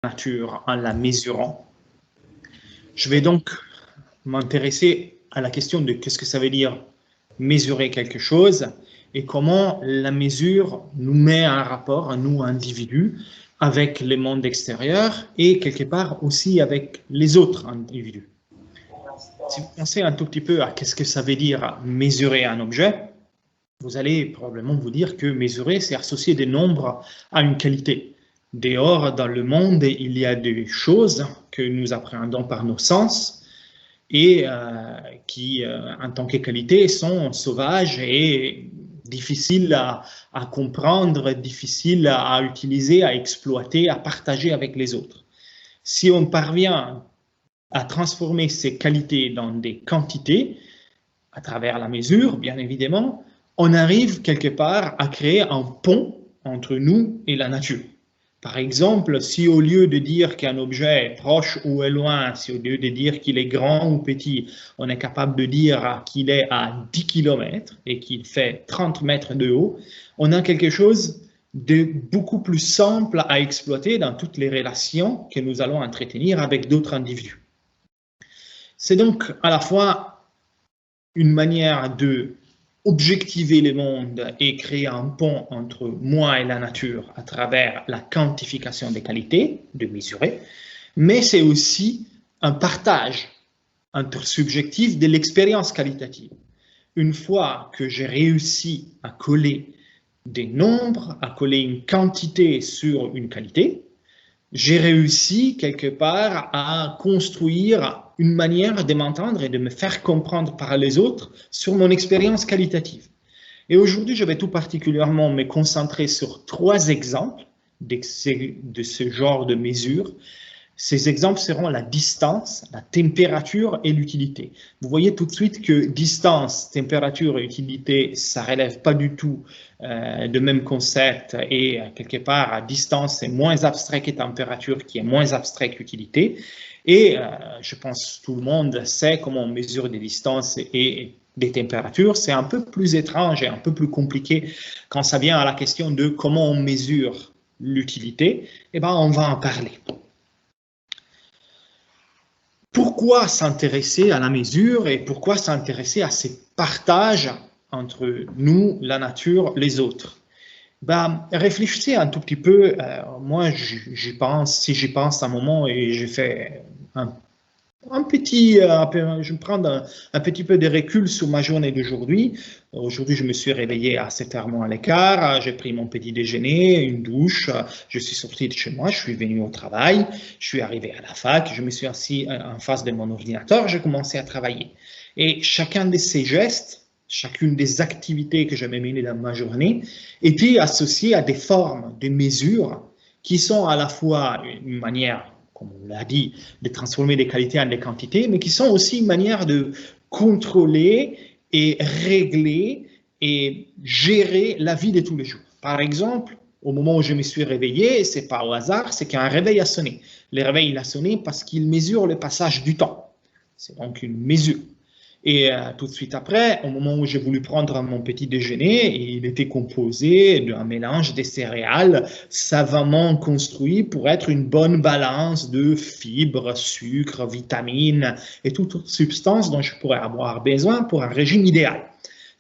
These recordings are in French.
nature en la mesurant. Je vais donc m'intéresser à la question de qu'est-ce que ça veut dire mesurer quelque chose et comment la mesure nous met en rapport, à nous individus, avec le monde extérieur et quelque part aussi avec les autres individus. Si vous pensez un tout petit peu à qu'est-ce que ça veut dire mesurer un objet, vous allez probablement vous dire que mesurer, c'est associer des nombres à une qualité. Dehors, dans le monde, il y a des choses que nous appréhendons par nos sens et qui, en tant que qualité, sont sauvages et difficiles à comprendre, difficiles à utiliser, à exploiter, à partager avec les autres. Si on parvient à transformer ces qualités dans des quantités, à travers la mesure, bien évidemment, on arrive quelque part à créer un pont entre nous et la nature. Par exemple, si au lieu de dire qu'un objet est proche ou est loin, si au lieu de dire qu'il est grand ou petit, on est capable de dire qu'il est à 10 km et qu'il fait 30 mètres de haut, on a quelque chose de beaucoup plus simple à exploiter dans toutes les relations que nous allons entretenir avec d'autres individus. C'est donc à la fois une manière de objectiver le monde et créer un pont entre moi et la nature à travers la quantification des qualités, de mesurer, mais c'est aussi un partage intersubjectif de l'expérience qualitative. Une fois que j'ai réussi à coller des nombres, à coller une quantité sur une qualité, j'ai réussi quelque part à construire une manière de m'entendre et de me faire comprendre par les autres sur mon expérience qualitative. Et aujourd'hui, je vais tout particulièrement me concentrer sur 3 exemples de ce genre de mesures. Ces exemples seront la distance, la température et l'utilité. Vous voyez tout de suite que distance, température et utilité, ça ne relève pas du tout de même concept et quelque part, à distance, c'est moins abstrait que température, qui est moins abstrait qu'utilité. Et je pense que tout le monde sait comment on mesure des distances et des températures. C'est un peu plus étrange et un peu plus compliqué quand ça vient à la question de comment on mesure l'utilité. Eh bien, on va en parler. Pourquoi s'intéresser à la mesure et pourquoi s'intéresser à ces partages entre nous, la nature, les autres? Réfléchissez un tout petit peu. Moi, j'y pense, si j'y pense un moment et j'ai fait je me prends un petit peu de recul sur ma journée d'aujourd'hui. Aujourd'hui, je me suis réveillé à 7h moins le quart, j'ai pris mon petit déjeuner, une douche, je suis sorti de chez moi, je suis venu au travail, je suis arrivé à la fac, je me suis assis en face de mon ordinateur, j'ai commencé à travailler. Et chacun de ces gestes, chacune des activités que j'avais menées dans ma journée était associée à des formes, des mesures qui sont à la fois une manière, comme on l'a dit, de transformer des qualités en des quantités, mais qui sont aussi une manière de contrôler et régler et gérer la vie de tous les jours. Par exemple, au moment où je me suis réveillé, ce n'est pas au hasard, c'est qu'un réveil a sonné. Le réveil il a sonné parce qu'il mesure le passage du temps. C'est donc une mesure. Et tout de suite après, au moment où j'ai voulu prendre mon petit déjeuner, il était composé d'un mélange de céréales savamment construit pour être une bonne balance de fibres, sucre, vitamines et toute autre substance dont je pourrais avoir besoin pour un régime idéal.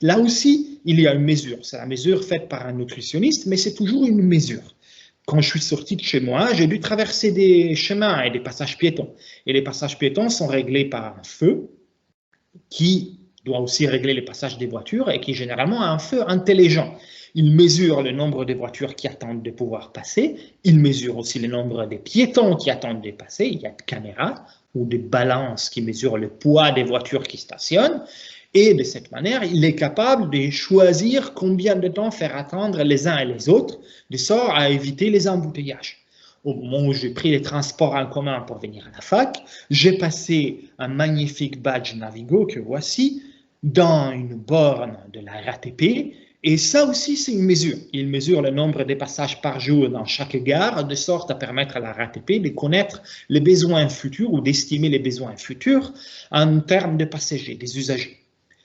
Là aussi, il y a une mesure. C'est la mesure faite par un nutritionniste, mais c'est toujours une mesure. Quand je suis sorti de chez moi, j'ai dû traverser des chemins et des passages piétons. Et les passages piétons sont réglés par un feu, qui doit aussi régler les passages des voitures et qui généralement a un feu intelligent. Il mesure le nombre de voitures qui attendent de pouvoir passer, il mesure aussi le nombre de piétons qui attendent de passer, il y a des caméras ou des balances qui mesurent le poids des voitures qui stationnent, et de cette manière, il est capable de choisir combien de temps faire attendre les uns et les autres, de sorte à éviter les embouteillages. Au moment où j'ai pris les transports en commun pour venir à la fac, j'ai passé un magnifique badge Navigo que voici dans une borne de la RATP. Et ça aussi, c'est une mesure. Il mesure le nombre de passages par jour dans chaque gare, de sorte à permettre à la RATP de connaître les besoins futurs ou d'estimer les besoins futurs en termes de passagers, des usagers.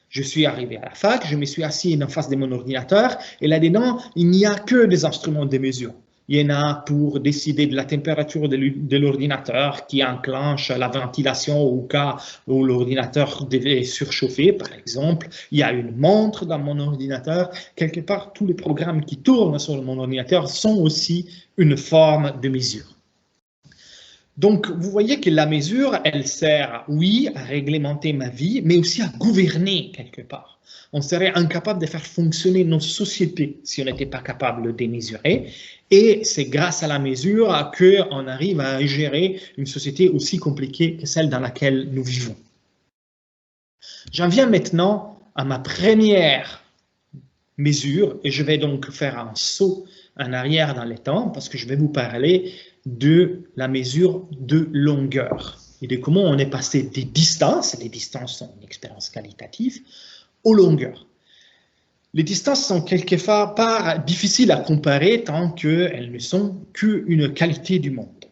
Je suis arrivé à la fac, je me suis assis en face de mon ordinateur et là-dedans, il n'y a que des instruments de mesure. Il y en a pour décider de la température de l'ordinateur qui enclenche la ventilation au cas où l'ordinateur devait surchauffer, par exemple. Il y a une montre dans mon ordinateur. Quelque part, tous les programmes qui tournent sur mon ordinateur sont aussi une forme de mesure. Donc, vous voyez que la mesure, elle sert, oui, à réglementer ma vie, mais aussi à gouverner quelque part. On serait incapable de faire fonctionner nos sociétés si on n'était pas capable de mesurer. Et c'est grâce à la mesure qu'on arrive à gérer une société aussi compliquée que celle dans laquelle nous vivons. J'en viens maintenant à ma première mesure, et je vais donc faire un saut en arrière dans le temps, parce que je vais vous parler de la mesure de longueur et de comment on est passé des distances, les distances sont une expérience qualitative, aux longueurs. Les distances sont quelque part difficiles à comparer tant qu'elles ne sont qu'une qualité du monde.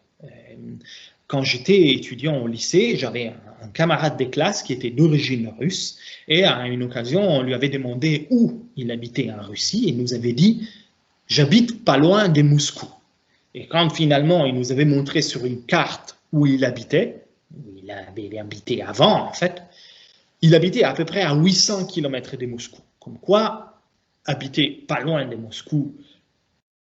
Quand j'étais étudiant au lycée, j'avais un camarade de classe qui était d'origine russe et à une occasion, on lui avait demandé où il habitait en Russie et il nous avait dit « J'habite pas loin de Moscou ». Et quand finalement il nous avait montré sur une carte où il habitait, où il avait habité avant en fait, il habitait à peu près à 800 km de Moscou. Comme quoi, habiter pas loin de Moscou,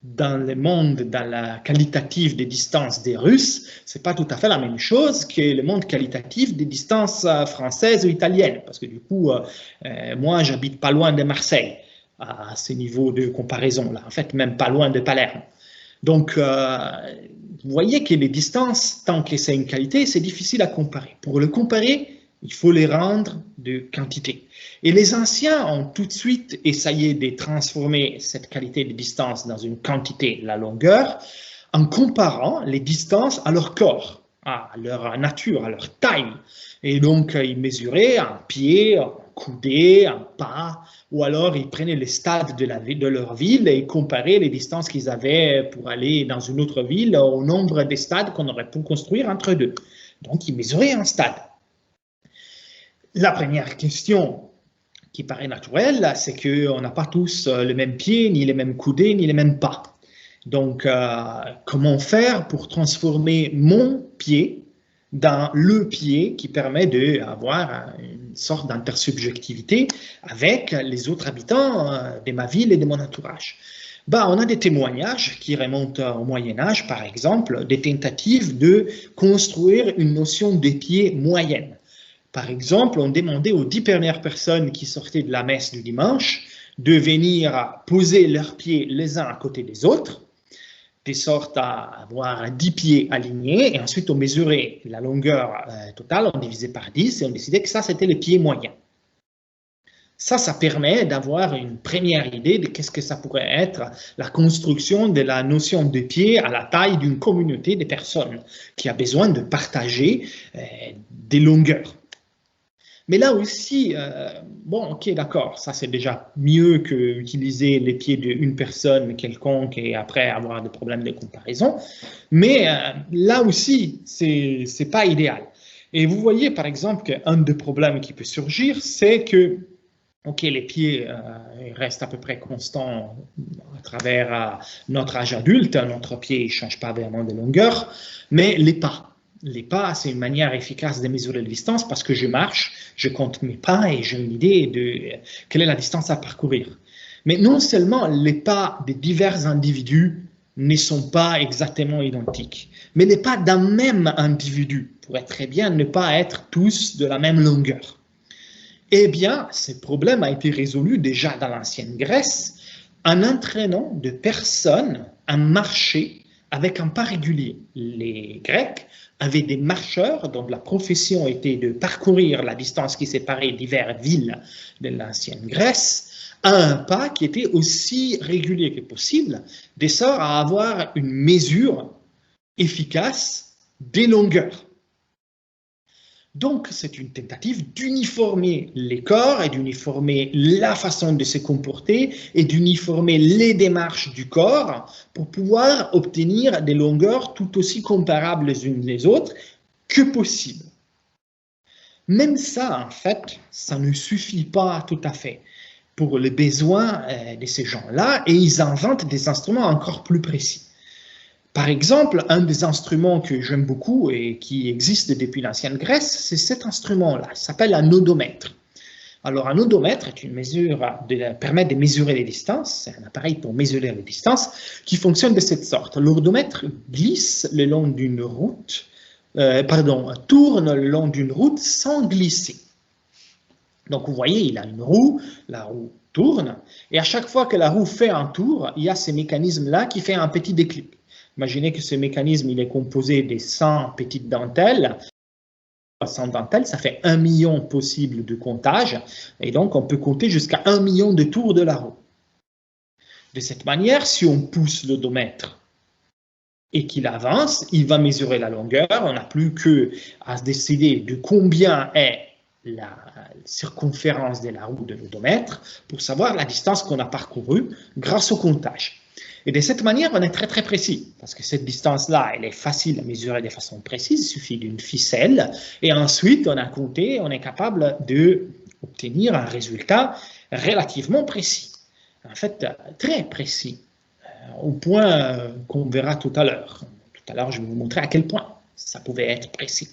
dans le monde, dans la qualitative des distances des Russes, c'est pas tout à fait la même chose que le monde qualitatif des distances françaises ou italiennes. Parce que du coup, moi, j'habite pas loin de Marseille, à ce niveau de comparaison-là. En fait, même pas loin de Palerme. Donc, vous voyez que les distances, tant que c'est une qualité, c'est difficile à comparer. Pour le comparer, il faut les rendre de quantité. Et les anciens ont tout de suite essayé de transformer cette qualité de distance dans une quantité, la longueur, en comparant les distances à leur corps, à leur nature, à leur taille. Et donc, ils mesuraient un pied, un coudé, un pas, ou alors ils prenaient les stades de leur ville et comparaient les distances qu'ils avaient pour aller dans une autre ville au nombre des stades qu'on aurait pu construire entre deux. Donc, ils mesuraient un stade. La première question qui paraît naturelle, c'est qu'on n'a pas tous le même pied, ni les mêmes coudées, ni les mêmes pas. Donc, comment faire pour transformer mon pied dans le pied qui permet d'avoir une sorte d'intersubjectivité avec les autres habitants de ma ville et de mon entourage? On a des témoignages qui remontent au Moyen-Âge, par exemple, des tentatives de construire une notion de pied moyenne. Par exemple, on demandait aux 10 premières personnes qui sortaient de la messe du dimanche de venir poser leurs pieds les uns à côté des autres, de sorte à avoir 10 pieds alignés, et ensuite on mesurait la longueur totale, on divisait par 10, et on décidait que ça, c'était le pied moyen. Ça permet d'avoir une première idée de qu'est-ce que ça pourrait être la construction de la notion de pied à la taille d'une communauté de personnes qui a besoin de partager des longueurs. Mais là aussi, bon, ok, d'accord, ça c'est déjà mieux qu'utiliser les pieds d'une personne quelconque et après avoir des problèmes de comparaison. Mais là aussi, c'est pas idéal. Et vous voyez par exemple qu'un des problèmes qui peut surgir, c'est que, ok, les pieds restent à peu près constants à travers notre âge adulte, notre pied ne change pas vraiment de longueur, mais les pas. Les pas, c'est une manière efficace de mesurer la distance parce que je marche, je compte mes pas et j'ai une idée de quelle est la distance à parcourir. Mais non seulement les pas des divers individus ne sont pas exactement identiques, mais les pas d'un même individu pourraient très bien ne pas être tous de la même longueur. Eh bien, ce problème a été résolu déjà dans l'ancienne Grèce en entraînant de personnes à marcher avec un pas régulier. Les Grecs avaient des marcheurs dont la profession était de parcourir la distance qui séparait diverses villes de l'ancienne Grèce à un pas qui était aussi régulier que possible, de sorte à avoir une mesure efficace des longueurs. Donc, c'est une tentative d'uniformer les corps et d'uniformer la façon de se comporter et d'uniformer les démarches du corps pour pouvoir obtenir des longueurs tout aussi comparables les unes les autres que possible. Même ça, en fait, ça ne suffit pas tout à fait pour les besoins de ces gens-là et ils inventent des instruments encore plus précis. Par exemple, un des instruments que j'aime beaucoup et qui existe depuis l'ancienne Grèce, c'est cet instrument-là. Il s'appelle un odomètre. Alors, un odomètre est une mesure permet de mesurer les distances. C'est un appareil pour mesurer les distances qui fonctionne de cette sorte. L'odomètre glisse le long d'une route, tourne le long d'une route sans glisser. Donc, vous voyez, il a une roue, la roue tourne, et à chaque fois que la roue fait un tour, il y a ce mécanisme-là qui fait un petit déclic. Imaginez que ce mécanisme il est composé de 100 petites dentelles. 100 dentelles, ça fait 1 million possible de comptages, et donc on peut compter jusqu'à 1 million de tours de la roue. De cette manière, si on pousse l'odomètre et qu'il avance, il va mesurer la longueur. On n'a plus qu'à se décider de combien est la circonférence de la roue de l'odomètre pour savoir la distance qu'on a parcourue grâce au comptage. Et de cette manière, on est très très précis, parce que cette distance-là, elle est facile à mesurer de façon précise, il suffit d'une ficelle, et ensuite on a compté, on est capable d'obtenir un résultat relativement précis, en fait très précis, au point qu'on verra tout à l'heure. Tout à l'heure, je vais vous montrer à quel point ça pouvait être précis.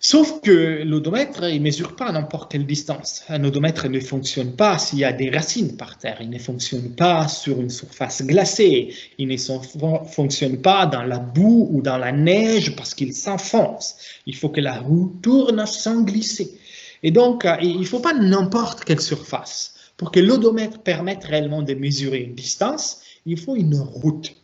Sauf que l'odomètre, il ne mesure pas n'importe quelle distance. Un odomètre ne fonctionne pas s'il y a des racines par terre. Il ne fonctionne pas sur une surface glacée. Il ne fonctionne pas dans la boue ou dans la neige parce qu'il s'enfonce. Il faut que la roue tourne sans glisser. Et donc, il ne faut pas n'importe quelle surface. Pour que l'odomètre permette réellement de mesurer une distance, il faut une route.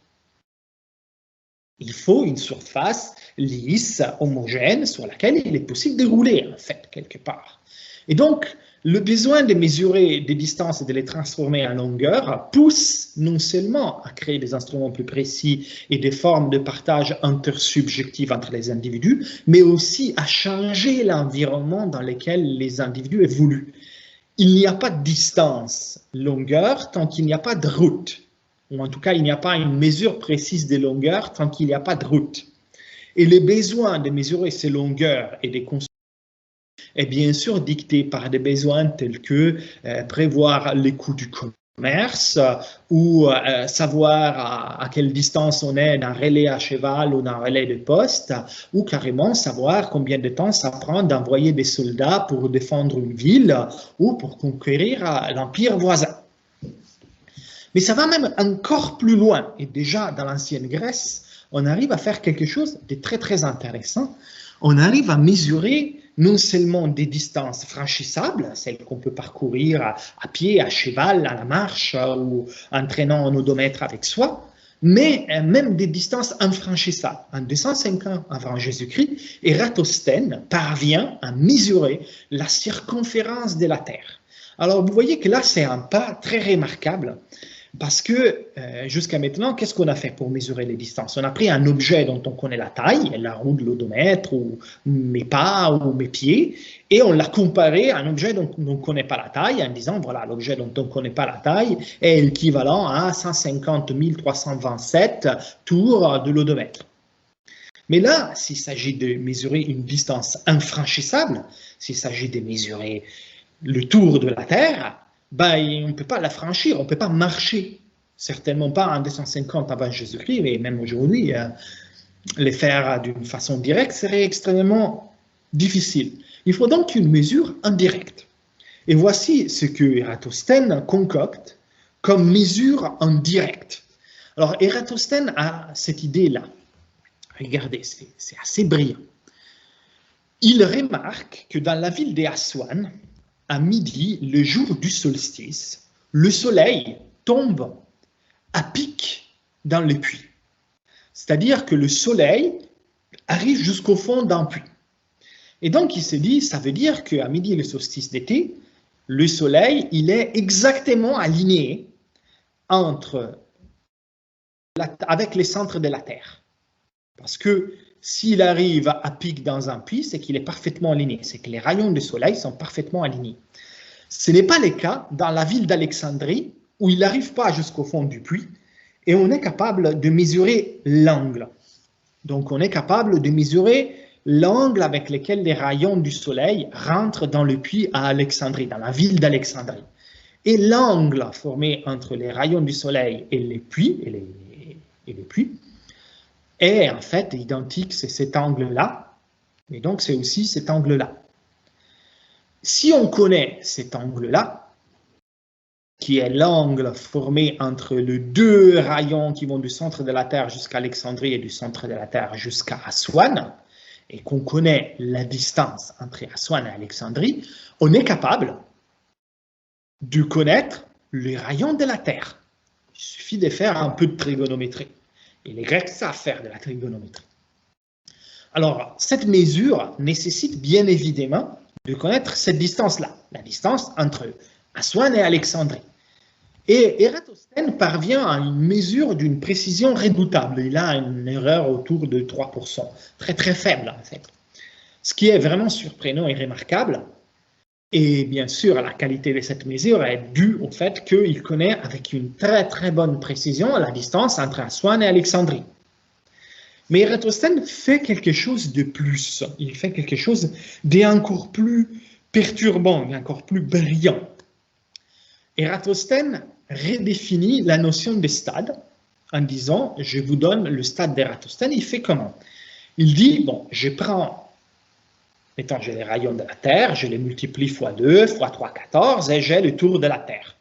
Il faut une surface lisse, homogène, sur laquelle il est possible de rouler, en fait, quelque part. Et donc, le besoin de mesurer des distances et de les transformer en longueur pousse non seulement à créer des instruments plus précis et des formes de partage intersubjectives entre les individus, mais aussi à changer l'environnement dans lequel les individus évoluent. Il n'y a pas de distance longueur tant qu'il n'y a pas de route. Ou en tout cas, il n'y a pas une mesure précise des longueurs tant qu'il n'y a pas de route. Et le besoin de mesurer ces longueurs et de construire est bien sûr dicté par des besoins tels que prévoir les coûts du commerce ou savoir à quelle distance on est d'un relais à cheval ou d'un relais de poste, ou carrément savoir combien de temps ça prend d'envoyer des soldats pour défendre une ville ou pour conquérir l'empire voisin. Mais ça va même encore plus loin. Et déjà, dans l'ancienne Grèce, on arrive à faire quelque chose de très, très intéressant. On arrive à mesurer non seulement des distances franchissables, celles qu'on peut parcourir à pied, à cheval, à la marche ou en traînant un odomètre avec soi, mais même des distances infranchissables. En 205 ans avant Jésus-Christ, Ératosthène parvient à mesurer la circonférence de la Terre. Alors, vous voyez que là, c'est un pas très remarquable. Parce que jusqu'à maintenant, qu'est-ce qu'on a fait pour mesurer les distances? On a pris un objet dont on connaît la taille, la roue de l'odomètre, ou mes pas, ou mes pieds, et on l'a comparé à un objet dont on ne connaît pas la taille, en disant, voilà, l'objet dont on ne connaît pas la taille est équivalent à 150 327 tours de l'odomètre. Mais là, s'il s'agit de mesurer une distance infranchissable, s'il s'agit de mesurer le tour de la Terre, ben, on ne peut pas la franchir, on ne peut pas marcher. Certainement pas en 250 avant Jésus-Christ, mais même aujourd'hui, les faire d'une façon directe serait extrêmement difficile. Il faut donc une mesure indirecte. Et voici ce que Ératosthène concocte comme mesure indirecte. Alors, Ératosthène a cette idée-là. Regardez, c'est assez brillant. Il remarque que dans la ville d'Aswan, à midi, le jour du solstice, le soleil tombe à pic dans le puits. C'est-à-dire que le soleil arrive jusqu'au fond d'un puits. Et donc, il se dit, ça veut dire qu'à midi, le solstice d'été, le soleil, il est exactement aligné avec les centres de la Terre. Parce que s'il arrive à pic dans un puits, c'est qu'il est parfaitement aligné, c'est que les rayons du soleil sont parfaitement alignés. Ce n'est pas le cas dans la ville d'Alexandrie, où il n'arrive pas jusqu'au fond du puits, et on est capable de mesurer l'angle. Donc on est capable de mesurer l'angle avec lequel les rayons du soleil rentrent dans le puits à Alexandrie, dans la ville d'Alexandrie. Et l'angle formé entre les rayons du soleil et les puits, et et le puits, est en fait identique, c'est cet angle-là, et donc c'est aussi cet angle-là. Si on connaît cet angle-là, qui est l'angle formé entre les deux rayons qui vont du centre de la Terre jusqu'à Alexandrie et du centre de la Terre jusqu'à Aswan, et qu'on connaît la distance entre Aswan et Alexandrie, on est capable de connaître les rayons de la Terre. Il suffit de faire un peu de trigonométrie. Et les Grecs savent faire de la trigonométrie. Alors, cette mesure nécessite bien évidemment de connaître cette distance-là, la distance entre Aswan et Alexandrie. Et Ératosthène parvient à une mesure d'une précision redoutable. Il a une erreur autour de 3%, très très faible en fait. Ce qui est vraiment surprenant et remarquable. Et bien sûr, la qualité de cette mesure est due au fait qu'il connaît avec une très très bonne précision la distance entre Aswan et Alexandrie. Mais Ératosthène fait quelque chose de plus. Il fait quelque chose d'encore plus perturbant, d'encore plus brillant. Ératosthène redéfinit la notion de stade en disant « je vous donne le stade d'Ératosthène ». Il fait comment? Il dit « bon, je prends... Mettons, j'ai les rayons de la Terre, je les multiplie fois 2, fois 3, 14, et j'ai le tour de la Terre.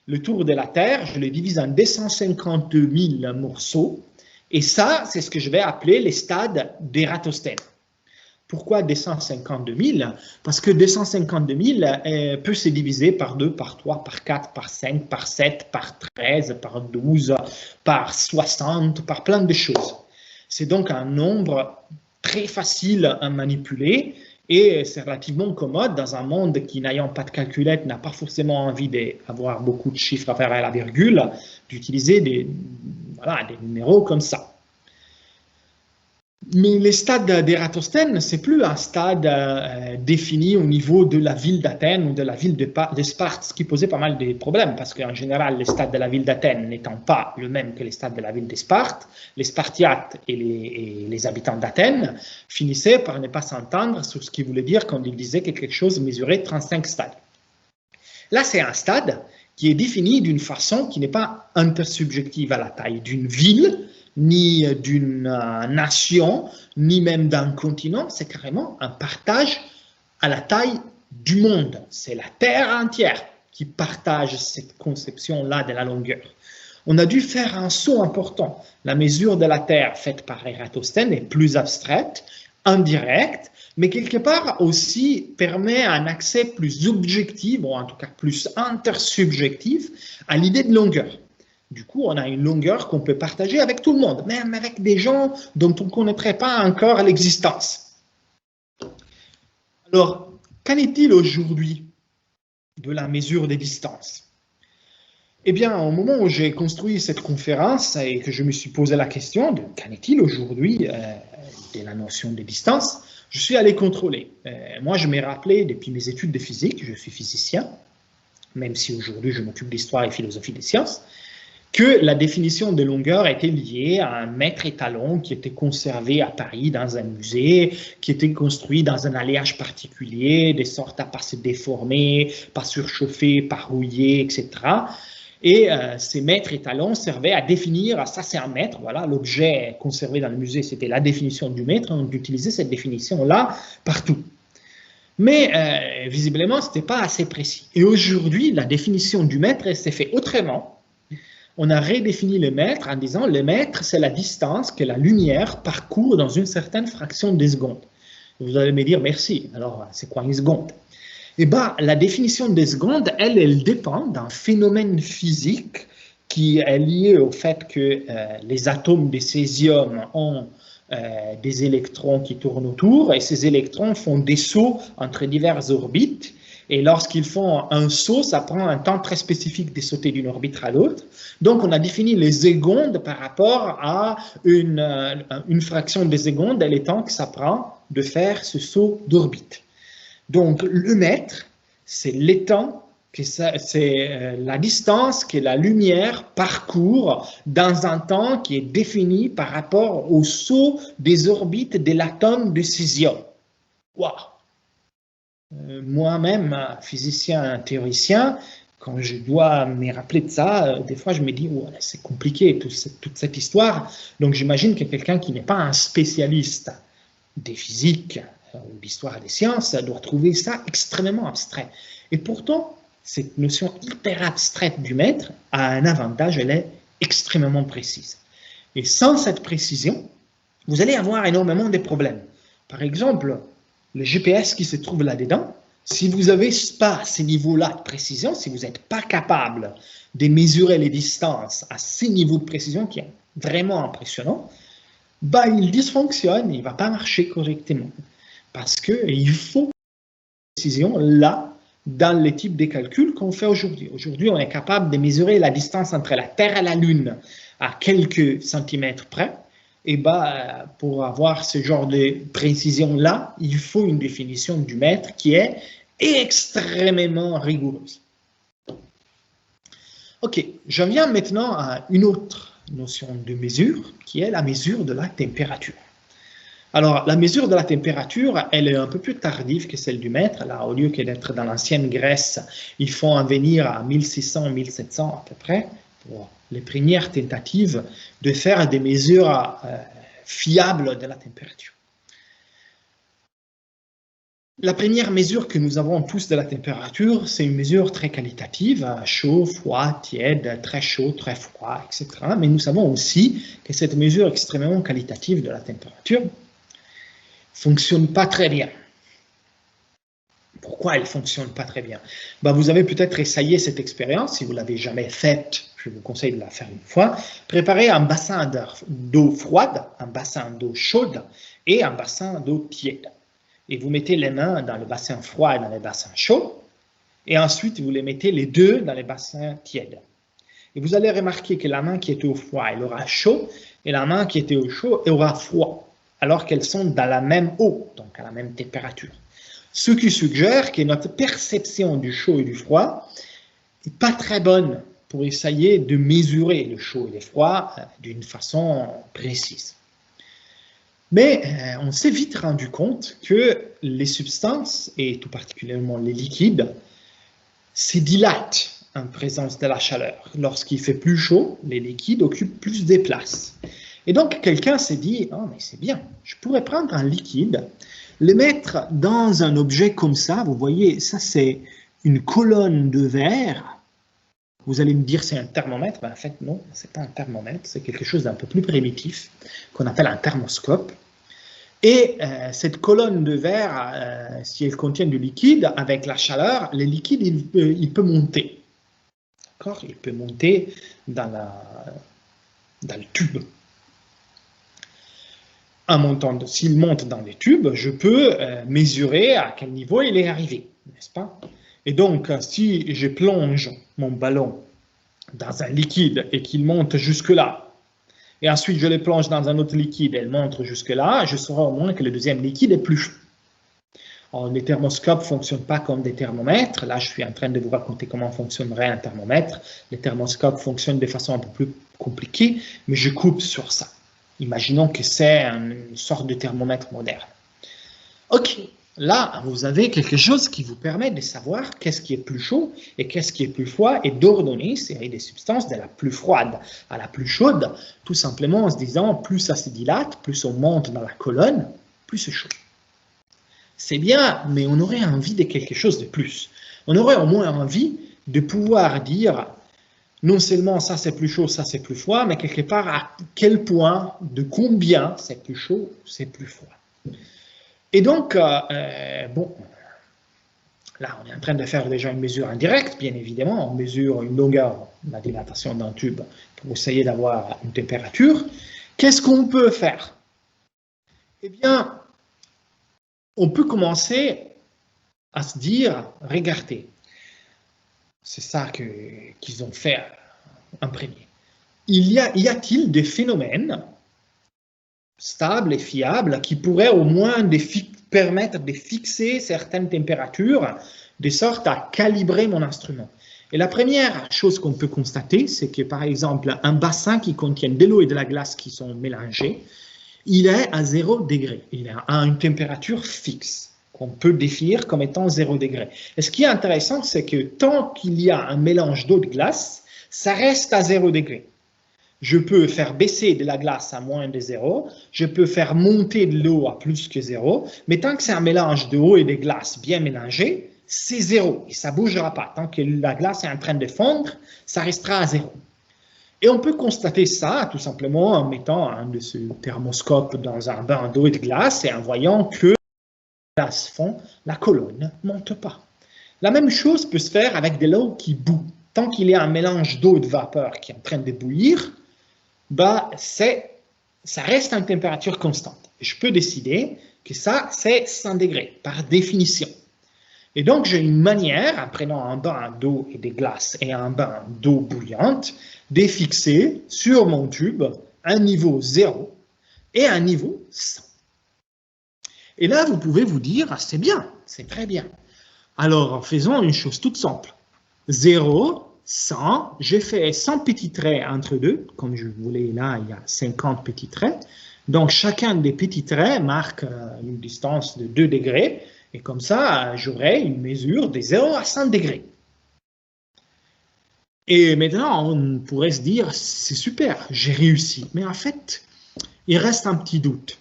Le tour de la Terre, je le divise en 252 000 morceaux, et ça, c'est ce que je vais appeler les stades d'Ératosthène. Pourquoi 252 000? Parce que 252 000 peut se diviser par 2, par 3, par 4, par 5, par 7, par 13, par 12, par 60, par plein de choses. C'est donc un nombre très facile à manipuler et c'est relativement commode dans un monde qui, n'ayant pas de calculette, n'a pas forcément envie d'avoir beaucoup de chiffres à faire à la virgule, d'utiliser des numéros comme ça. Mais les stades d'Ératosthène, ce n'est plus un stade défini au niveau de la ville d'Athènes ou de la ville de Sparte, ce qui posait pas mal de problèmes, parce qu'en général, les stades de la ville d'Athènes n'étant pas le même que les stades de la ville de Sparte, les Spartiates et les habitants d'Athènes finissaient par ne pas s'entendre sur ce qu'il voulait dire quand il disait que quelque chose mesurait 35 stades. Là, c'est un stade qui est défini d'une façon qui n'est pas intersubjective à la taille d'une ville, ni d'une nation, ni même d'un continent, c'est carrément un partage à la taille du monde. C'est la Terre entière qui partage cette conception-là de la longueur. On a dû faire un saut important. La mesure de la Terre faite par Ératosthène est plus abstraite, indirecte, mais quelque part aussi permet un accès plus objectif, ou en tout cas plus intersubjectif, à l'idée de longueur. Du coup, on a une longueur qu'on peut partager avec tout le monde, même avec des gens dont on ne connaîtrait pas encore l'existence. Alors, qu'en est-il aujourd'hui de la mesure des distances? Eh bien, au moment où j'ai construit cette conférence et que je me suis posé la question de qu'en est-il aujourd'hui de la notion de distance, je suis allé contrôler. Moi, je m'ai rappelé depuis mes études de physique, je suis physicien, même si aujourd'hui je m'occupe d'histoire et philosophie des sciences, que la définition de longueur était liée à un mètre étalon qui était conservé à Paris dans un musée, qui était construit dans un alliage particulier, de sorte à ne pas se déformer, pas surchauffer, pas rouiller, etc. Et ces mètres étalons servaient à définir, ça c'est un mètre, voilà, l'objet conservé dans le musée, c'était la définition du mètre, on utilisait cette définition-là partout. Mais visiblement, ce n'était pas assez précis. Et aujourd'hui, la définition du mètre s'est faite autrement. On a redéfini le mètre en disant le mètre, c'est la distance que la lumière parcourt dans une certaine fraction de seconde. Vous allez me dire merci, alors c'est quoi une seconde? Eh bien, la définition des secondes, elle dépend d'un phénomène physique qui est lié au fait que les atomes de césium ont des électrons qui tournent autour et ces électrons font des sauts entre diverses orbites. Et lorsqu'ils font un saut, ça prend un temps très spécifique de sauter d'une orbite à l'autre. Donc, on a défini les secondes par rapport à une fraction de seconde et le temps que ça prend de faire ce saut d'orbite. Donc, le mètre, c'est le temps, c'est la distance que la lumière parcourt dans un temps qui est défini par rapport au saut des orbites de l'atome de césium. Waouh! Moi-même, physicien théoricien, quand je dois me rappeler de ça, des fois je me dis, oh, c'est compliqué toute cette histoire. Donc j'imagine que quelqu'un qui n'est pas un spécialiste des physiques ou d'histoire des sciences doit trouver ça extrêmement abstrait. Et pourtant, cette notion hyper abstraite du mètre a un avantage, elle est extrêmement précise. Et sans cette précision, vous allez avoir énormément de problèmes. Par exemple, le GPS qui se trouve là-dedans, si vous n'avez pas ces niveaux-là de précision, si vous n'êtes pas capable de mesurer les distances à ces niveaux de précision qui est vraiment impressionnant, bah, il dysfonctionne, il ne va pas marcher correctement. Parce qu'il faut une précision là, dans les types de calculs qu'on fait aujourd'hui. Aujourd'hui, on est capable de mesurer la distance entre la Terre et la Lune à quelques centimètres près. Et bah, pour avoir ce genre de précision-là, il faut une définition du mètre qui est extrêmement rigoureuse. Ok, je viens maintenant à une autre notion de mesure, qui est la mesure de la température. Alors, la mesure de la température, elle est un peu plus tardive que celle du mètre. Là, au lieu d'être dans l'ancienne Grèce, il faut en venir à 1600-1700 à peu près, pour les premières tentatives de faire des mesures fiables de la température. La première mesure que nous avons tous de la température, c'est une mesure très qualitative, chaud, froid, tiède, très chaud, très froid, etc. Mais nous savons aussi que cette mesure extrêmement qualitative de la température ne fonctionne pas très bien. Pourquoi elle ne fonctionne pas très bien? Ben, vous avez peut-être essayé cette expérience, si vous ne l'avez jamais faite, je vous conseille de la faire une fois. Préparez un bassin d'eau froide, un bassin d'eau chaude et un bassin d'eau tiède. Et vous mettez les mains dans le bassin froid et dans le bassin chaud, et ensuite vous les mettez les deux dans les bassins tièdes. Et vous allez remarquer que la main qui était au froid, elle aura chaud, et la main qui était au chaud, elle aura froid, alors qu'elles sont dans la même eau, donc à la même température. Ce qui suggère que notre perception du chaud et du froid n'est pas très bonne pour essayer de mesurer le chaud et le froid d'une façon précise. Mais on s'est vite rendu compte que les substances, et tout particulièrement les liquides, se dilatent en présence de la chaleur. Lorsqu'il fait plus chaud, les liquides occupent plus de place. Et donc quelqu'un s'est dit, oh, mais c'est bien, je pourrais prendre un liquide, le mettre dans un objet comme ça, vous voyez, ça c'est une colonne de verre. Vous allez me dire c'est un thermomètre, ben, en fait non, ce n'est pas un thermomètre, c'est quelque chose d'un peu plus primitif qu'on appelle un thermoscope. Et cette colonne de verre, si elle contient du liquide, avec la chaleur, le liquide il peut monter. D'accord? Il peut monter dans le tube. S'il monte dans les tubes, je peux mesurer à quel niveau il est arrivé, n'est-ce pas? Et donc, si je plonge mon ballon dans un liquide et qu'il monte jusque-là, et ensuite je le plonge dans un autre liquide et il monte jusque-là, je saurai au moins que le deuxième liquide est plus chaud. Alors, les thermoscopes ne fonctionnent pas comme des thermomètres. Là, je suis en train de vous raconter comment fonctionnerait un thermomètre. Les thermoscopes fonctionnent de façon un peu plus compliquée, mais je coupe sur ça. Imaginons que c'est une sorte de thermomètre moderne. Ok, là, vous avez quelque chose qui vous permet de savoir qu'est-ce qui est plus chaud et qu'est-ce qui est plus froid et d'ordonner une série de substances de la plus froide à la plus chaude, tout simplement en se disant plus ça se dilate, plus on monte dans la colonne, plus c'est chaud. C'est bien, mais on aurait envie de quelque chose de plus. On aurait au moins envie de pouvoir dire non seulement ça c'est plus chaud, ça c'est plus froid, mais quelque part à quel point, de combien c'est plus chaud, c'est plus froid. Et donc, bon, là on est en train de faire déjà une mesure indirecte, bien évidemment, on mesure une longueur, la dilatation d'un tube, pour essayer d'avoir une température. Qu'est-ce qu'on peut faire? Eh bien, on peut commencer à se dire, regardez, c'est ça qu'ils ont fait en premier. Y a-t-il des phénomènes stables et fiables qui pourraient au moins permettre de fixer certaines températures de sorte à calibrer mon instrument? Et la première chose qu'on peut constater, c'est que par exemple, un bassin qui contient de l'eau et de la glace qui sont mélangés, il est à 0 degré, il est à une température fixe. qu'on peut définir comme étant 0 degré. Et ce qui est intéressant, c'est que tant qu'il y a un mélange d'eau de glace, ça reste à 0 degré. Je peux faire baisser de la glace à moins de 0, je peux faire monter de l'eau à plus que 0, mais tant que c'est un mélange d'eau et de glace bien mélangé, c'est 0 et ça ne bougera pas. Tant que la glace est en train de fondre, ça restera à 0. Et on peut constater ça tout simplement en mettant un de ces thermoscopes dans un bain d'eau et de glace et en voyant que la glace fond, la colonne ne monte pas. La même chose peut se faire avec de l'eau qui bout. Tant qu'il y a un mélange d'eau et de vapeur qui est en train de bouillir, bah, ça reste à une température constante. Et je peux décider que ça, c'est 100 degrés, par définition. Et donc, j'ai une manière, en prenant un bain d'eau et de glace et un bain d'eau bouillante, de fixer sur mon tube un niveau 0 et un niveau 100. Et là, vous pouvez vous dire, ah, c'est bien, c'est très bien. Alors, faisons une chose toute simple. 0, 100, j'ai fait 100 petits traits entre deux, comme je voulais là, il y a 50 petits traits. Donc, chacun des petits traits marque une distance de 2 degrés, et comme ça, j'aurai une mesure de 0 à 100 degrés. Et maintenant, on pourrait se dire, c'est super, j'ai réussi. Mais en fait, il reste un petit doute.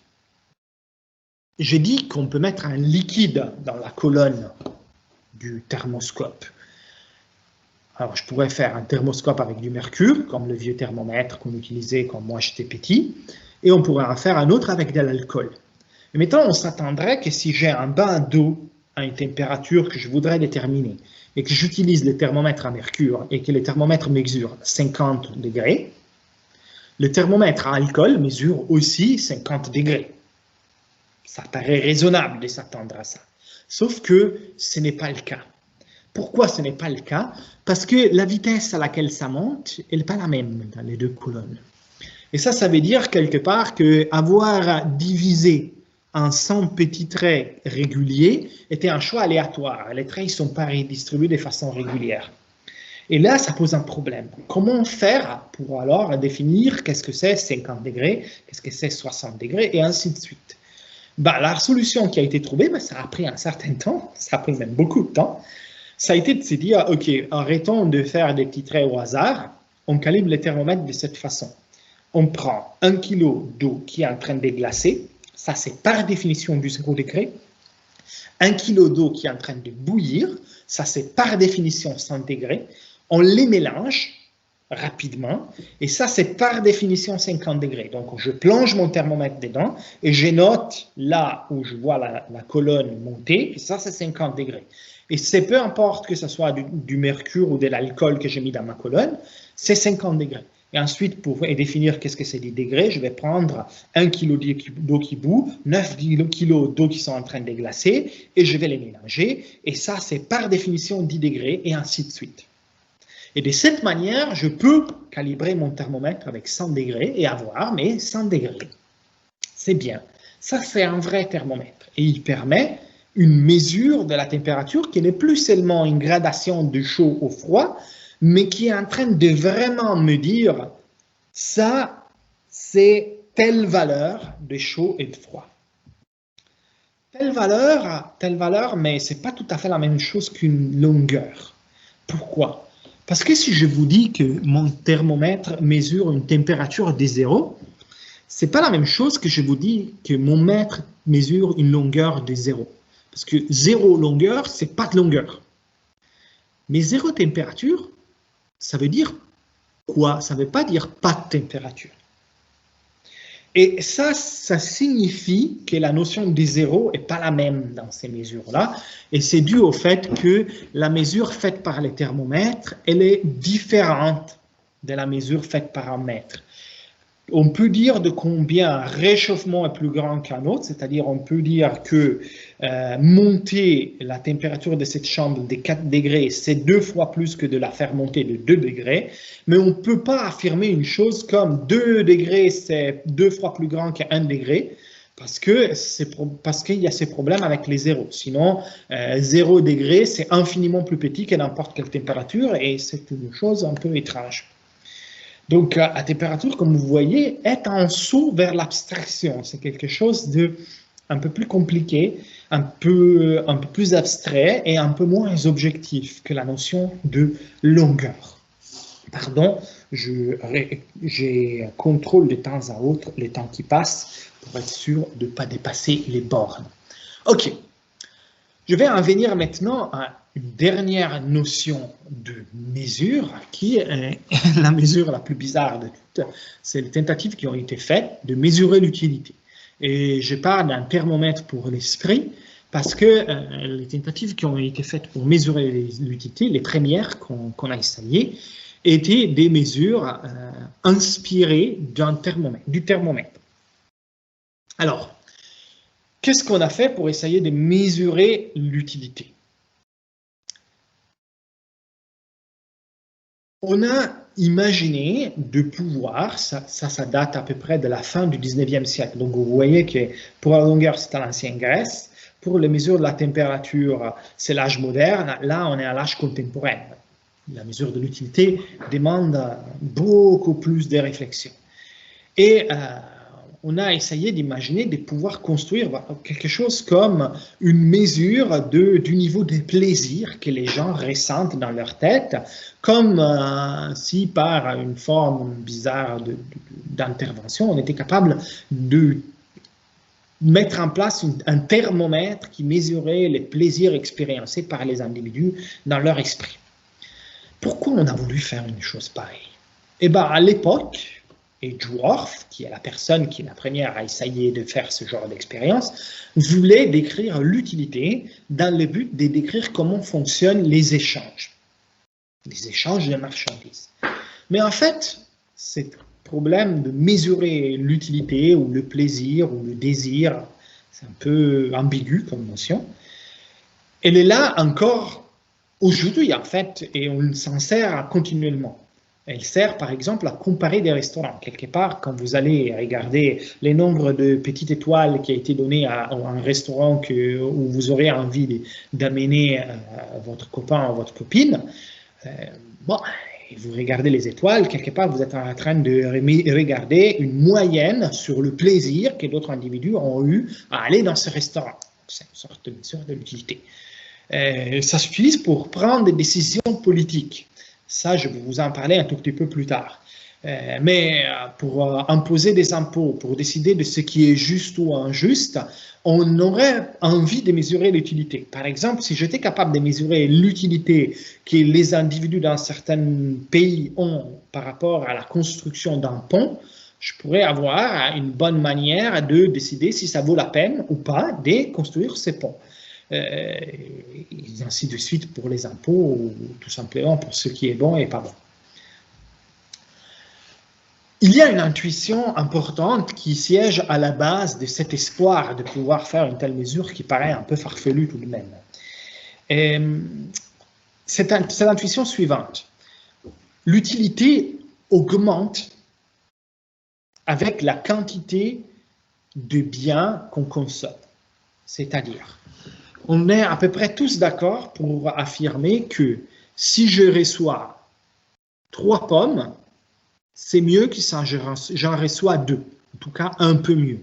J'ai dit qu'on peut mettre un liquide dans la colonne du thermoscope. Alors, je pourrais faire un thermoscope avec du mercure, comme le vieux thermomètre qu'on utilisait quand moi j'étais petit, et on pourrait en faire un autre avec de l'alcool. Mais maintenant, on s'attendrait que si j'ai un bain d'eau à une température que je voudrais déterminer, et que j'utilise le thermomètre à mercure, et que le thermomètre mesure 50 degrés, le thermomètre à alcool mesure aussi 50 degrés. Ça paraît raisonnable de s'attendre à ça. Sauf que ce n'est pas le cas. Pourquoi ce n'est pas le cas? Parce que la vitesse à laquelle ça monte, elle n'est pas la même dans les deux colonnes. Et ça veut dire quelque part qu'avoir divisé en 100 petits traits réguliers était un choix aléatoire. Les traits ne sont pas redistribués de façon régulière. Et là, ça pose un problème. Comment faire pour alors définir qu'est-ce que c'est 50 degrés, qu'est-ce que c'est 60 degrés, et ainsi de suite? Ben, la solution qui a été trouvée, ben, ça a pris un certain temps, ça a pris même beaucoup de temps, ça a été de se dire, ok, arrêtons de faire des petits traits au hasard, on calibre le thermomètre de cette façon. On prend 1 kg d'eau qui est en train de déglacer, ça c'est par définition du 0 degré. 1 kg d'eau qui est en train de bouillir, ça c'est par définition 100 degrés. On les mélange rapidement, et ça c'est par définition 50 degrés. Donc je plonge mon thermomètre dedans, et je note là où je vois la colonne monter, et ça c'est 50 degrés. Et c'est peu importe que ce soit du mercure ou de l'alcool que j'ai mis dans ma colonne, c'est 50 degrés. Et ensuite, pour définir qu'est-ce que c'est des degrés, je vais prendre 1 kg d'eau qui bout, 9 kg d'eau qui sont en train de déglacer, et je vais les mélanger. Et ça, c'est par définition 10 degrés, et ainsi de suite. Et de cette manière, je peux calibrer mon thermomètre avec 100 degrés et avoir mes 100 degrés. C'est bien. Ça, c'est un vrai thermomètre. Et il permet une mesure de la température qui n'est plus seulement une gradation de chaud au froid, mais qui est en train de vraiment me dire, ça, c'est telle valeur de chaud et de froid. Telle valeur, mais ce n'est pas tout à fait la même chose qu'une longueur. Pourquoi? Parce que si je vous dis que mon thermomètre mesure une température de 0, ce n'est pas la même chose que je vous dis que mon mètre mesure une longueur de 0. Parce que 0 longueur, ce n'est pas de longueur. Mais 0 température, ça veut dire quoi? Ça ne veut pas dire pas de température. Et ça signifie que la notion de 0 n'est pas la même dans ces mesures-là. Et c'est dû au fait que la mesure faite par les thermomètres, elle est différente de la mesure faite par un mètre. On peut dire de combien un réchauffement est plus grand qu'un autre, c'est-à-dire on peut dire que monter la température de cette chambre de 4 degrés, c'est 2 fois plus que de la faire monter de 2 degrés, mais on ne peut pas affirmer une chose comme 2 degrés, c'est 2 fois plus grand qu'un degré, parce qu'il y a ces problèmes avec les zéros. Sinon, 0 degré, c'est infiniment plus petit que n'importe quelle température, et c'est une chose un peu étrange. Donc, la température, comme vous voyez, est un saut vers l'abstraction. C'est quelque chose de un peu plus compliqué, un peu plus abstrait et un peu moins objectif que la notion de longueur. Pardon, j'ai contrôle de temps à autre les temps qui passent pour être sûr de ne pas dépasser les bornes. Ok, je vais en venir maintenant à une dernière notion de mesure qui est la mesure la plus bizarre de toutes. C'est les tentatives qui ont été faites de mesurer l'utilité. Et je parle d'un thermomètre pour l'esprit parce que les tentatives qui ont été faites pour mesurer l'utilité, les premières qu'on a essayées, étaient des mesures inspirées du thermomètre. Alors, qu'est-ce qu'on a fait pour essayer de mesurer l'utilité? On a imaginé de pouvoir, ça date à peu près de la fin du 19e siècle, donc vous voyez que pour la longueur c'est à l'ancienne Grèce, pour les mesures de la température c'est l'âge moderne, là on est à l'âge contemporain. La mesure de l'utilité demande beaucoup plus de réflexion. Et on a essayé d'imaginer de pouvoir construire quelque chose comme une mesure du niveau de plaisir que les gens ressentent dans leur tête, comme si par une forme bizarre d'intervention, on était capable de mettre en place un thermomètre qui mesurait les plaisirs expériencés par les individus dans leur esprit. Pourquoi on a voulu faire une chose pareille? Eh bien, à l'époque, et Dworf, qui est la personne qui est la première à essayer de faire ce genre d'expérience, voulait décrire l'utilité dans le but de décrire comment fonctionnent les échanges de marchandises. Mais en fait, ce problème de mesurer l'utilité ou le plaisir ou le désir, c'est un peu ambigu comme notion, elle est là encore aujourd'hui en fait, et on s'en sert continuellement. Elle sert par exemple à comparer des restaurants. Quelque part, quand vous allez regarder les nombres de petites étoiles qui a été donné à un restaurant où vous aurez envie d'amener votre copain ou votre copine, bon, vous regardez les étoiles, quelque part vous êtes en train de regarder une moyenne sur le plaisir que d'autres individus ont eu à aller dans ce restaurant. C'est une sorte de mesure de l'utilité. Ça s'utilise pour prendre des décisions politiques. Ça, je vais vous en parler un tout petit peu plus tard. Mais pour imposer des impôts, pour décider de ce qui est juste ou injuste, on aurait envie de mesurer l'utilité. Par exemple, si j'étais capable de mesurer l'utilité que les individus dans certains pays ont par rapport à la construction d'un pont, je pourrais avoir une bonne manière de décider si ça vaut la peine ou pas de construire ces ponts. Et ainsi de suite pour les impôts, ou tout simplement pour ce qui est bon et pas bon. Il y a une intuition importante qui siège à la base de cet espoir de pouvoir faire une telle mesure qui paraît un peu farfelue tout de même. Et c'est l'intuition suivante. L'utilité augmente avec la quantité de biens qu'on consomme. C'est-à-dire, on est à peu près tous d'accord pour affirmer que si je reçois 3 pommes, c'est mieux que si j'en reçois 2, en tout cas un peu mieux.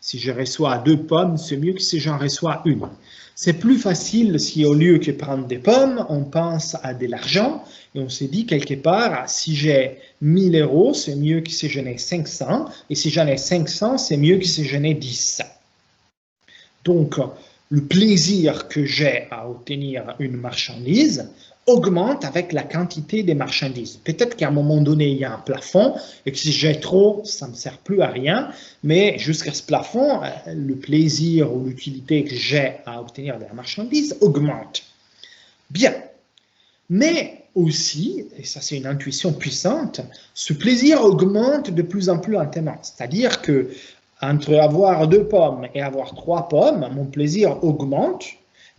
Si je reçois 2 pommes, c'est mieux que si j'en reçois 1. C'est plus facile si au lieu que prendre des pommes, on pense à de l'argent et on se dit quelque part, si j'ai 1000 €, c'est mieux que si j'en ai 500, et si j'en ai 500, c'est mieux que si j'en ai 10. Donc, le plaisir que j'ai à obtenir une marchandise augmente avec la quantité des marchandises. Peut-être qu'à un moment donné, il y a un plafond et que si j'ai trop, ça ne me sert plus à rien, mais jusqu'à ce plafond, le plaisir ou l'utilité que j'ai à obtenir de la marchandise augmente. Bien, mais aussi, et ça c'est une intuition puissante, ce plaisir augmente de plus en plus lentement. C'est-à-dire que entre avoir 2 pommes et avoir 3 pommes, mon plaisir augmente,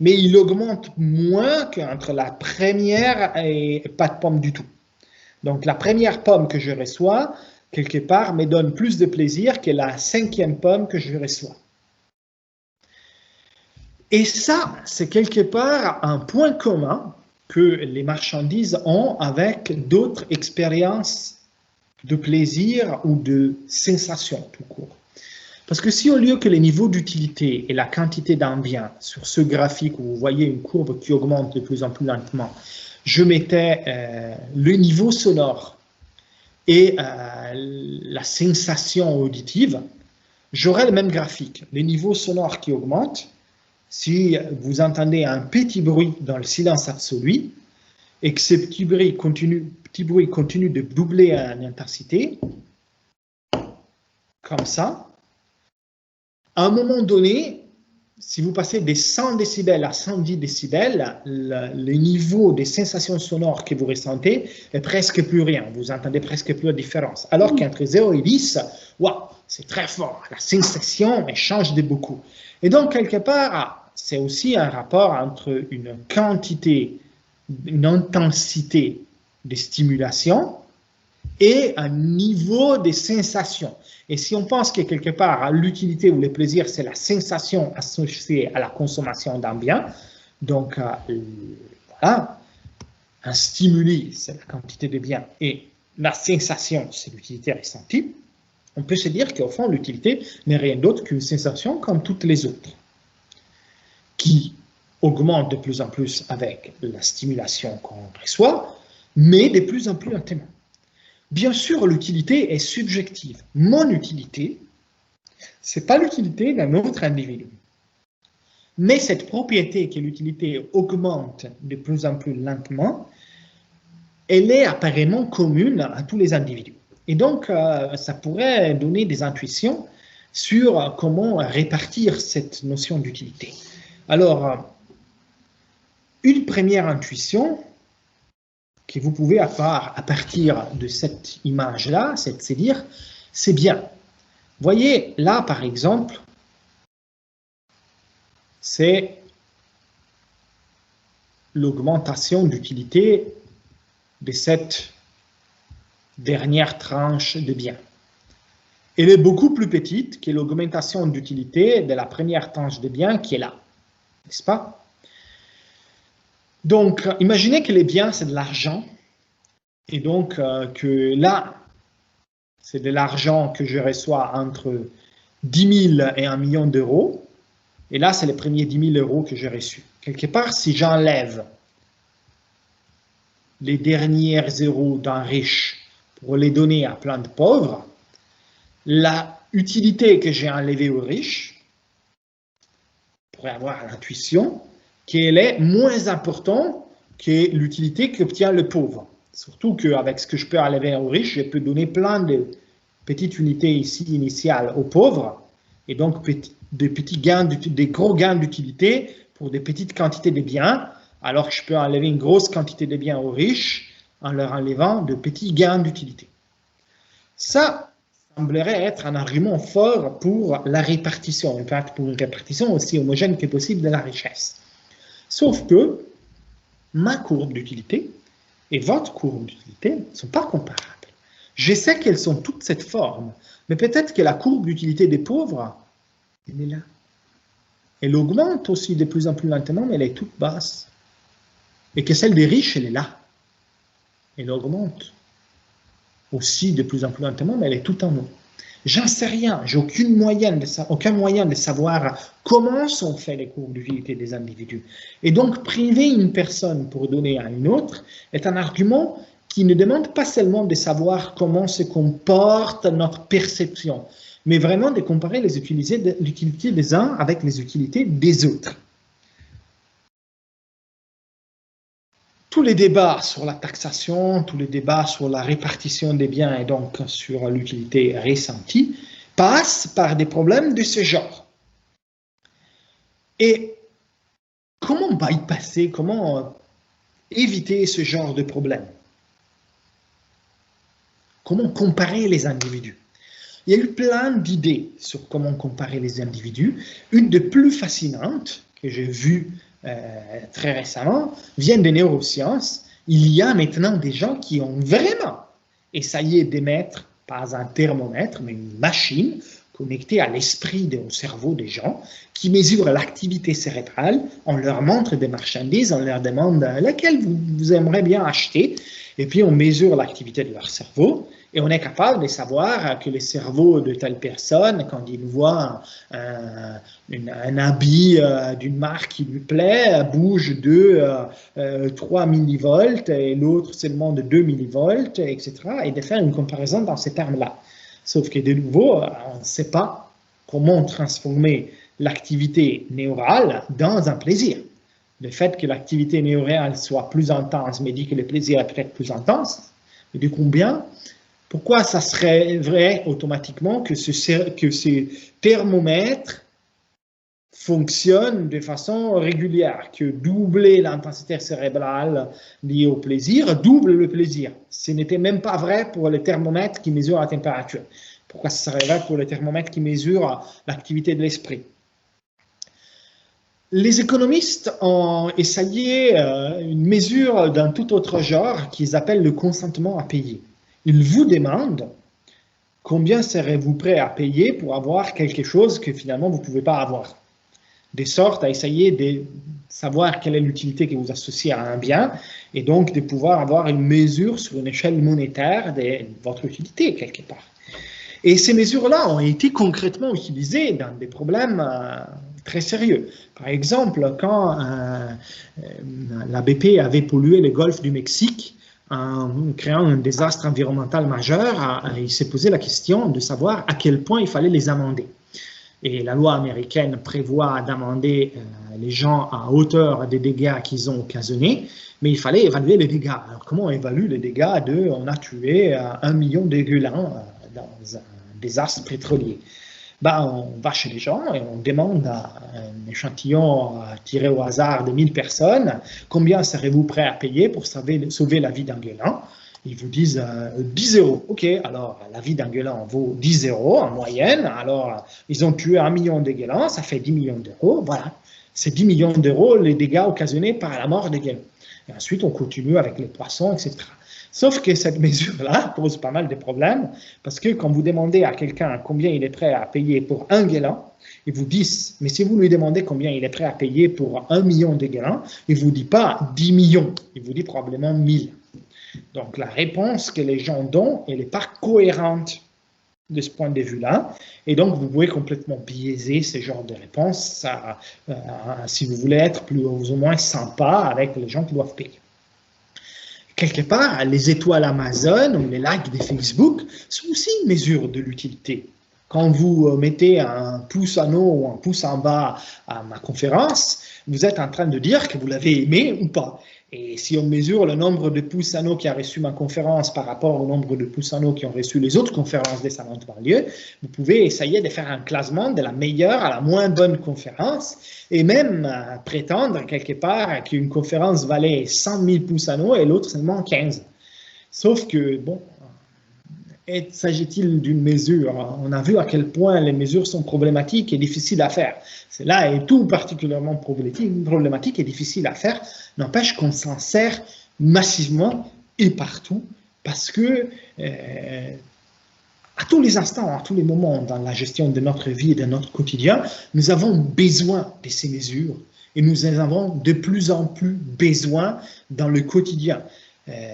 mais il augmente moins qu'entre la première et pas de pomme du tout. Donc la première pomme que je reçois, quelque part, me donne plus de plaisir que la 5e pomme que je reçois. Et ça, c'est quelque part un point commun que les marchandises ont avec d'autres expériences de plaisir ou de sensation tout court. Parce que si au lieu que les niveaux d'utilité et la quantité d'un bien, sur ce graphique où vous voyez une courbe qui augmente de plus en plus lentement, je mettais le niveau sonore et la sensation auditive, j'aurais le même graphique. Les niveaux sonores qui augmentent, si vous entendez un petit bruit dans le silence absolu, et que ce petit bruit continue de doubler en intensité, comme ça, à un moment donné, si vous passez des 100 décibels à 110 décibels, le niveau des sensations sonores que vous ressentez est presque plus rien. Vous entendez presque plus la différence. Alors qu'entre 0 et 10, wow, c'est très fort. La sensation elle change de beaucoup. Et donc, quelque part, c'est aussi un rapport entre une quantité, une intensité de stimulation et un niveau de sensation. Et si on pense que quelque part, l'utilité ou le plaisir, c'est la sensation associée à la consommation d'un bien, donc voilà, un stimuli, c'est la quantité de bien, et la sensation, c'est l'utilité ressentie, on peut se dire qu'au fond, l'utilité n'est rien d'autre qu'une sensation comme toutes les autres, qui augmente de plus en plus avec la stimulation qu'on reçoit, mais de plus en plus lentement. Bien sûr, l'utilité est subjective. Mon utilité, ce n'est pas l'utilité d'un autre individu. Mais cette propriété que l'utilité augmente de plus en plus lentement, elle est apparemment commune à tous les individus. Et donc, ça pourrait donner des intuitions sur comment répartir cette notion d'utilité. Alors, une première intuition que vous pouvez avoir à partir de cette image-là, c'est dire, c'est bien. Voyez, là, par exemple, c'est l'augmentation d'utilité de cette dernière tranche de biens. Elle est beaucoup plus petite que l'augmentation d'utilité de la première tranche de biens qui est là, n'est-ce pas? Donc, imaginez que les biens, c'est de l'argent, et donc que là, c'est de l'argent que je reçois entre 10 000 et 1 million d'euros, et là, c'est les premiers 10 000 euros que j'ai reçus. Quelque part, si j'enlève les derniers euros d'un riche pour les donner à plein de pauvres, la utilité que j'ai enlevée aux riches pourrait avoir l'intuition qu'elle est moins importante que l'utilité qu'obtient le pauvre. Surtout qu'avec ce que je peux enlever aux riches, je peux donner plein de petites unités ici initiales aux pauvres, et donc des gros gains d'utilité pour des petites quantités de biens, alors que je peux enlever une grosse quantité de biens aux riches en leur enlevant de petits gains d'utilité. Ça semblerait être un argument fort pour la répartition, en fait pour une répartition aussi homogène que possible de la richesse. Sauf que ma courbe d'utilité et votre courbe d'utilité ne sont pas comparables. Je sais qu'elles sont toutes cette forme, mais peut-être que la courbe d'utilité des pauvres, elle est là. Elle augmente aussi de plus en plus lentement, mais elle est toute basse. Et que celle des riches, elle est là. Elle augmente aussi de plus en plus lentement, mais elle est tout en haut. J'en sais rien, j'ai aucun moyen de savoir comment sont faites les courbes d'utilité des individus. Et donc, priver une personne pour donner à une autre est un argument qui ne demande pas seulement de savoir comment se comporte notre perception, mais vraiment de comparer les utilités des uns avec les utilités des autres. Tous les débats sur la taxation, tous les débats sur la répartition des biens et donc sur l'utilité ressentie passent par des problèmes de ce genre. Et comment bypasser, comment éviter ce genre de problème? Comment comparer les individus? Il y a eu plein d'idées sur comment comparer les individus. Une des plus fascinantes que j'ai vues très récemment vient des neurosciences. Il y a maintenant des gens qui ont vraiment essayé d'émettre, pas un thermomètre, mais une machine connectée à l'esprit au cerveau des gens, qui mesure l'activité cérébrale, on leur montre des marchandises, on leur demande laquelle vous aimeriez bien acheter, et puis on mesure l'activité de leur cerveau, Et on est capable de savoir que le cerveau de telle personne, quand il voit un habit d'une marque qui lui plaît, bouge de 3 millivolts et l'autre seulement de 2 millivolts, etc. Et de faire une comparaison dans ces termes-là. Sauf que de nouveau, on ne sait pas comment transformer l'activité neurale dans un plaisir. Le fait que l'activité neurale soit plus intense me dit que le plaisir est peut-être plus intense. Mais de combien? Pourquoi ça serait vrai automatiquement que ces thermomètres fonctionnent de façon régulière, que doubler l'intensité cérébrale liée au plaisir double le plaisir? Ce n'était même pas vrai pour le thermomètre qui mesure la température. Pourquoi ça serait vrai pour le thermomètre qui mesure l'activité de l'esprit? Les économistes ont essayé une mesure d'un tout autre genre qu'ils appellent le consentement à payer. Ils vous demandent combien serez-vous prêt à payer pour avoir quelque chose que finalement vous ne pouvez pas avoir. De sorte à essayer de savoir quelle est l'utilité que vous associez à un bien et donc de pouvoir avoir une mesure sur une échelle monétaire de votre utilité quelque part. Et ces mesures-là ont été concrètement utilisées dans des problèmes très sérieux. Par exemple, quand la BP avait pollué le golfe du Mexique en créant un désastre environnemental majeur, il s'est posé la question de savoir à quel point il fallait les amender. Et la loi américaine prévoit d'amender les gens à hauteur des dégâts qu'ils ont occasionnés, mais il fallait évaluer les dégâts. Alors comment on évalue les dégâts de on a tué 1 million de gueulins dans un désastre pétrolier? On va chez les gens et on demande à un échantillon tiré au hasard de 1000 personnes, combien serez-vous prêt à payer pour sauver la vie d'un gueulan? Ils vous disent 10 euros. OK, alors la vie d'un gueulan vaut 10 euros en moyenne. Alors, ils ont tué 1 million de gueulans, ça fait 10 millions d'euros. Voilà, c'est 10 millions d'euros les dégâts occasionnés par la mort des gueulans. Et ensuite, on continue avec les poissons, etc. Sauf que cette mesure-là pose pas mal de problèmes, parce que quand vous demandez à quelqu'un combien il est prêt à payer pour un gueulan, il vous dit, mais si vous lui demandez combien il est prêt à payer pour 1 million de gueulans, il ne vous dit pas 10 millions, il vous dit probablement 1000. Donc la réponse que les gens donnent, elle n'est pas cohérente de ce point de vue-là, et donc vous pouvez complètement biaiser ce genre de réponse si vous voulez être plus ou moins sympa avec les gens qui doivent payer. Quelque part, les étoiles Amazon ou les likes de Facebook sont aussi une mesure de l'utilité. Quand vous mettez un pouce en haut ou un pouce en bas à ma conférence, vous êtes en train de dire que vous l'avez aimé ou pas. Et si on mesure le nombre de pouces en haut qui a reçu ma conférence par rapport au nombre de pouces en haut qui ont reçu les autres conférences des Savantes Banlieue, vous pouvez essayer de faire un classement de la meilleure à la moins bonne conférence et même prétendre quelque part qu'une conférence valait 100 000 pouces en haut et l'autre seulement 15. Sauf que, bon, s'agit-il d'une mesure? On a vu à quel point les mesures sont problématiques et difficiles à faire. Cela est tout particulièrement problématique et difficile à faire. N'empêche qu'on s'en sert massivement et partout parce que à tous les instants, à tous les moments dans la gestion de notre vie et de notre quotidien, nous avons besoin de ces mesures et nous en avons de plus en plus besoin dans le quotidien.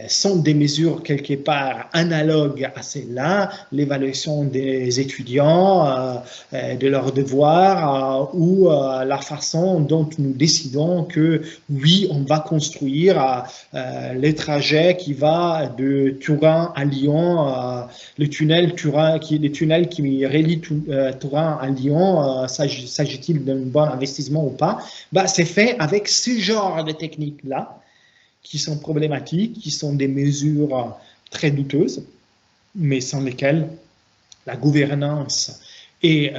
Sont des mesures quelque part analogues à celles-là, l'évaluation des étudiants, de leurs devoirs ou la façon dont nous décidons que oui, on va construire le trajet qui va de Turin à Lyon, le tunnel qui relie Turin à Lyon, s'agit-il d'un bon investissement ou pas? C'est fait avec ce genre de techniques-là, qui sont problématiques, qui sont des mesures très douteuses, mais sans lesquelles la gouvernance et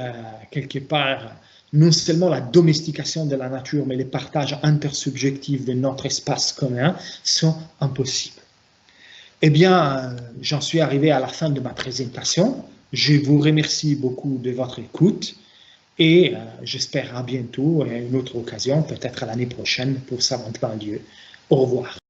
quelque part non seulement la domestication de la nature, mais les partages intersubjectifs de notre espace commun sont impossibles. Eh bien, j'en suis arrivé à la fin de ma présentation. Je vous remercie beaucoup de votre écoute et j'espère à bientôt, à une autre occasion, peut-être l'année prochaine pour Savantes Banlieue. Au revoir.